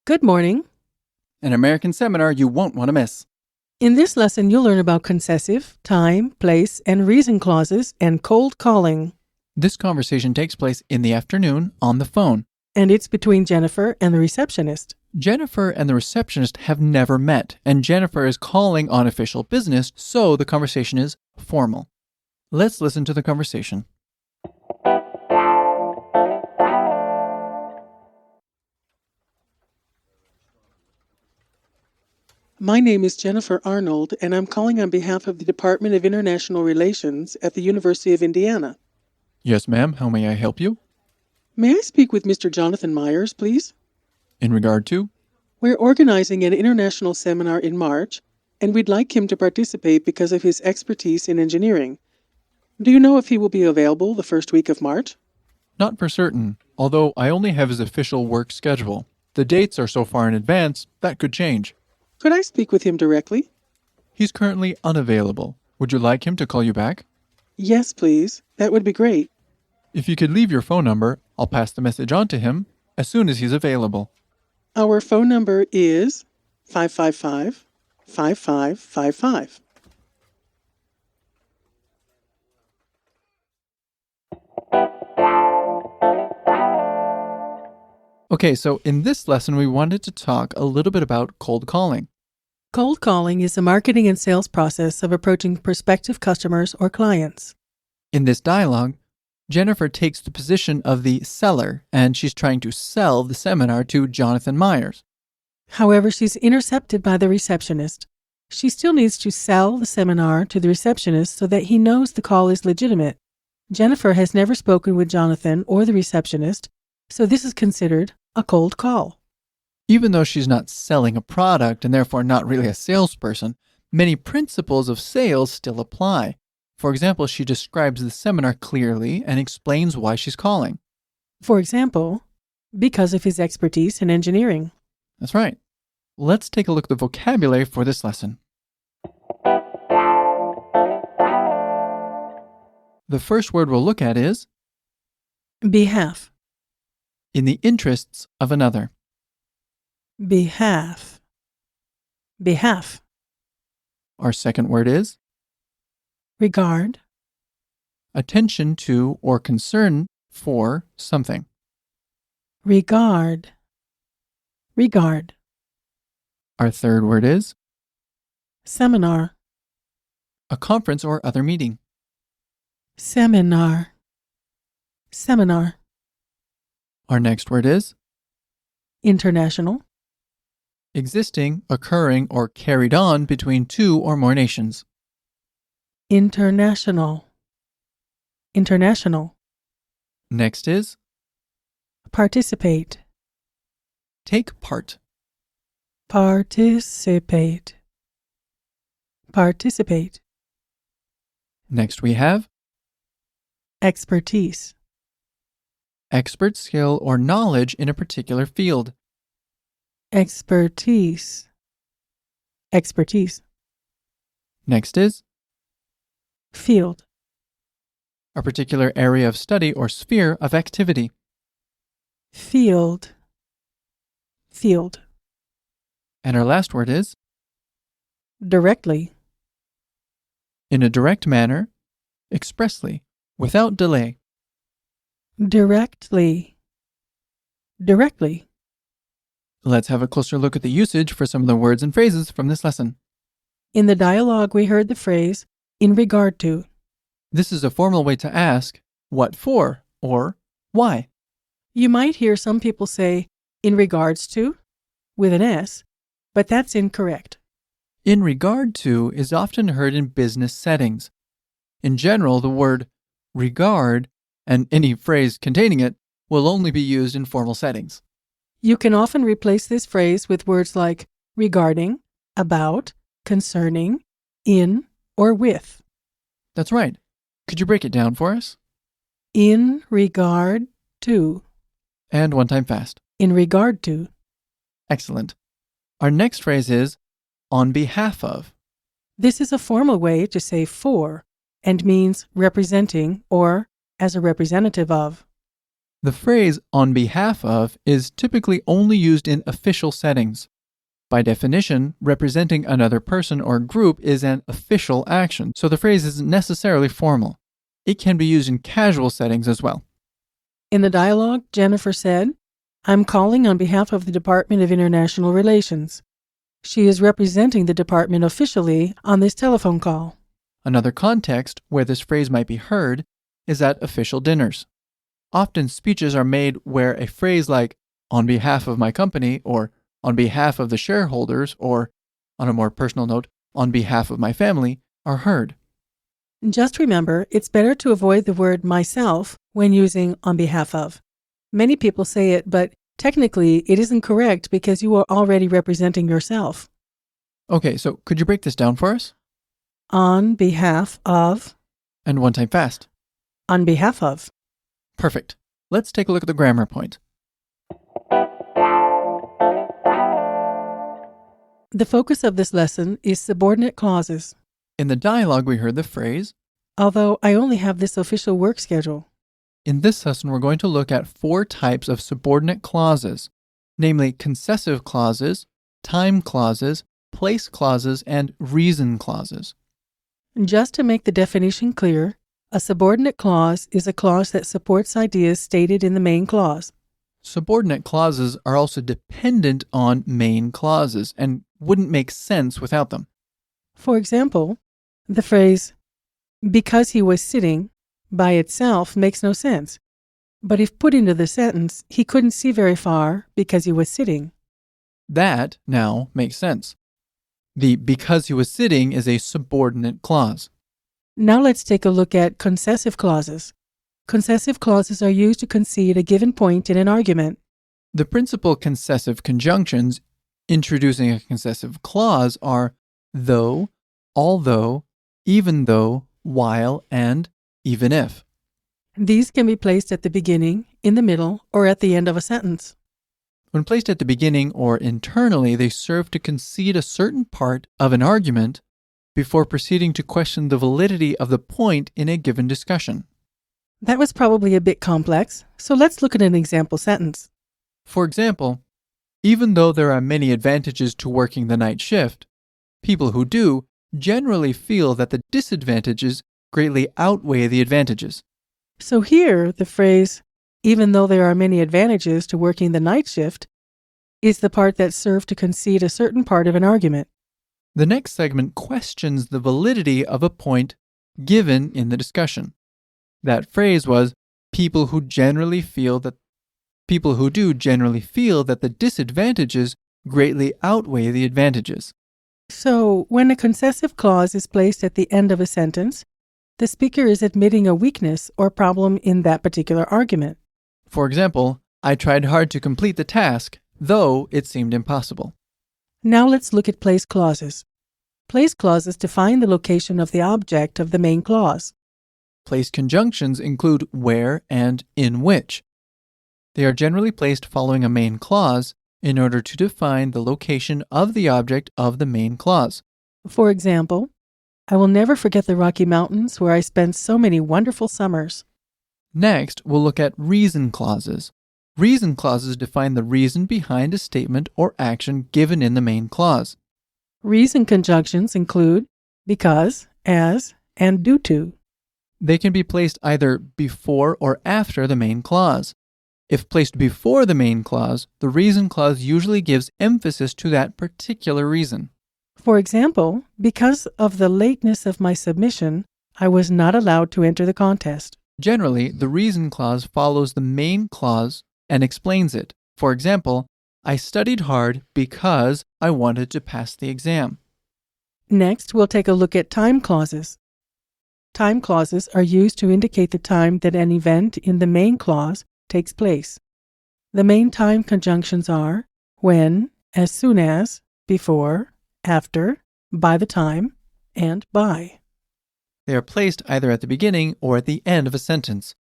Good morning. An American seminar you won't want to miss. In this lesson, you'll learn about concessive, time, place, and reason clauses and cold calling. This conversation takes place in the afternoon on the phone. And it's between Jennifer and the receptionist. Jennifer and the receptionist have never met, and Jennifer is calling on official business, so the conversation is formal. Let's listen to the conversation. My name is Jennifer Arnold, and I'm calling on behalf of the Department of International Relations at the University of Indiana. Yes, ma'am. How may I help you? May I speak with Mr. Jonathan Myers, please? In regard to? We're organizing an international seminar in March, and we'd like him to participate because of his expertise in engineering. Do you know if he will be available the first week of March? Not for certain, although I only have his official work schedule. The dates are so far in advance, that could change. Could I speak with him directly? He's currently unavailable. Would you like him to call you back? Yes, please. That would be great. If you could leave your phone number, I'll pass the message on to him as soon as he's available. Our phone number is 555-5555. Okay, so in this lesson, we wanted to talk a little bit about cold calling. Cold calling is the marketing and sales process of approaching prospective customers or clients. In this dialogue, Jennifer takes the position of the seller, and she's trying to sell the seminar to Jonathan Myers. However, she's intercepted by the receptionist. She still needs to sell the seminar to the receptionist so that he knows the call is legitimate. Jennifer has never spoken with Jonathan or the receptionist, so this is considered a cold call. Even though she's not selling a product and therefore not really a salesperson, many principles of sales still apply. For example, she describes the seminar clearly and explains why she's calling. For example, because of his expertise in engineering. That's right. Let's take a look at the vocabulary for this lesson. The first word we'll look at is Behalf. in the interests of another. Behalf. Behalf. Our second word is Regard. attention to or concern for something. Regard. Regard. Our third word is Seminar. a conference or other meeting. Seminar. Seminar. Our next word is International. existing, occurring, or carried on between two or more nations. International. International. Next is Participate. take part. Participate. Participate. Next we have Expertise. expert skill or knowledge in a particular field. Expertise. Expertise. Next is Field. a particular area of study or sphere of activity. Field. Field. And our last word is Directly. in a direct manner, expressly, without delay. Directly. Directly. Let's have a closer look at the usage for some of the words and phrases from this lesson. In the dialogue, we heard the phrase, in regard to. This is a formal way to ask, what for, or why. You might hear some people say, in regards to, with an S, but that's incorrect. In regard to is often heard in business settings. In general, the word regard and any phrase containing it will only be used in formal settings. You can often replace this phrase with words like regarding, about, concerning, in, or with. That's right. Could you break it down for us? In regard to. And one time fast. In regard to. Excellent. Our next phrase is on behalf of. This is a formal way to say for and means representing or as a representative of. The phrase on behalf of is typically only used in official settings. By definition, representing another person or group is an official action, so the phrase isn't necessarily formal. It can be used in casual settings as well. In the dialogue, Jennifer said, "I'm calling on behalf of the Department of International Relations." She is representing the department officially on this telephone call. Another context where this phrase might be heard is at official dinners. Often speeches are made where a phrase like, on behalf of my company, or on behalf of the shareholders, or, on a more personal note, on behalf of my family, are heard. Just remember, it's better to avoid the word myself when using on behalf of. Many people say it, but technically it isn't correct because you are already representing yourself. Okay, so could you break this down for us? On behalf of, And one time fast. on behalf of. Perfect. Let's take a look at the grammar point. The focus of this lesson is subordinate clauses, In the dialogue, we heard the phrase. although I only have this official work schedule. In this lesson, we're going to look at 4 types of subordinate clauses, namely concessive clauses, time clauses, place clauses, and reason clauses. Just to make the definition clear, a subordinate clause is a clause that supports ideas stated in the main clause. Subordinate clauses are also dependent on main clauses and wouldn't make sense without them. For example, the phrase, "because he was sitting," by itself makes no sense. But if put into the sentence, he couldn't see very far because he was sitting. That now makes sense. The because he was sitting is a subordinate clause. Now let's take a look at concessive clauses. Concessive clauses are used to concede a given point in an argument. The principal concessive conjunctions introducing a concessive clause are though, although, even though, while, and even if. These can be placed at the beginning, in the middle, or at the end of a sentence. When placed at the beginning or internally, they serve to concede a certain part of an argument before proceeding to question the validity of the point in a given discussion. That was probably a bit complex, so let's look at an example sentence. For example, even though there are many advantages to working the night shift, people who do generally feel that the disadvantages greatly outweigh the advantages. So here, the phrase, "even though there are many advantages to working the night shift," is the part that served to concede a certain part of an argument. The next segment questions the validity of a point given in the discussion. That phrase was, people who do generally feel that the disadvantages greatly outweigh the advantages. So, when a concessive clause is placed at the end of a sentence, the speaker is admitting a weakness or problem in that particular argument. For example, I tried hard to complete the task, though it seemed impossible. Now let's look at place clauses. Place clauses define the location of the object of the main clause. Place conjunctions include where and in which. They are generally placed following a main clause in order to define the location of the object of the main clause. For example, I will never forget the Rocky Mountains where I spent so many wonderful summers. Next, we'll look at reason clauses. Reason clauses define the reason behind a statement or action given in the main clause. Reason conjunctions include because, as, and due to. They can be placed either before or after the main clause. If placed before the main clause, the reason clause usually gives emphasis to that particular reason. For example, because of the lateness of my submission, I was not allowed to enter the contest. Generally, the reason clause follows the main clause and explains it. For example, I studied hard because I wanted to pass the exam. Next, we'll take a look at time clauses. Time clauses are used to indicate the time that an event in the main clause takes place. The main time conjunctions are when, as soon as, before, after, by the time, and by. They are placed either at the beginning or at the end of a sentence.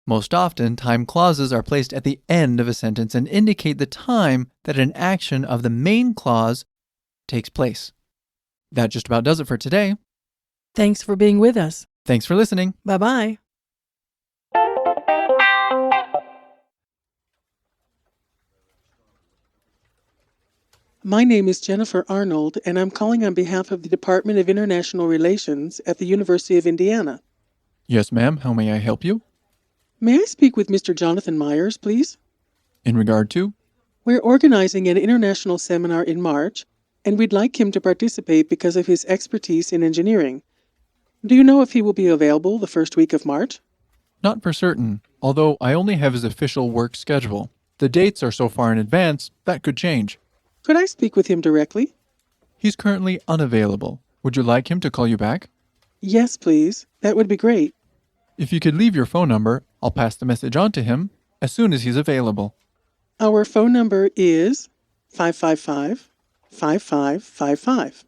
Most often, time clauses are placed at the end of a sentence and indicate the time that an action of the main clause takes place. That just about does it for today. Thanks for being with us. Thanks for listening. Bye-bye. My name is Jennifer Arnold, and I'm calling on behalf of the Department of International Relations at the University of Indiana. Yes, ma'am. How may I help you? May I speak with Mr. Jonathan Myers, please? In regard to? We're organizing an international seminar in March, and we'd like him to participate because of his expertise in engineering. Do you know if he will be available the first week of March? Not for certain, although I only have his official work schedule. The dates are so far in advance, that could change. Could I speak with him directly? He's currently unavailable. Would you like him to call you back? Yes, please. That would be great. If you could leave your phone number, I'll pass the message on to him as soon as he's available. Our phone number is 555-5555.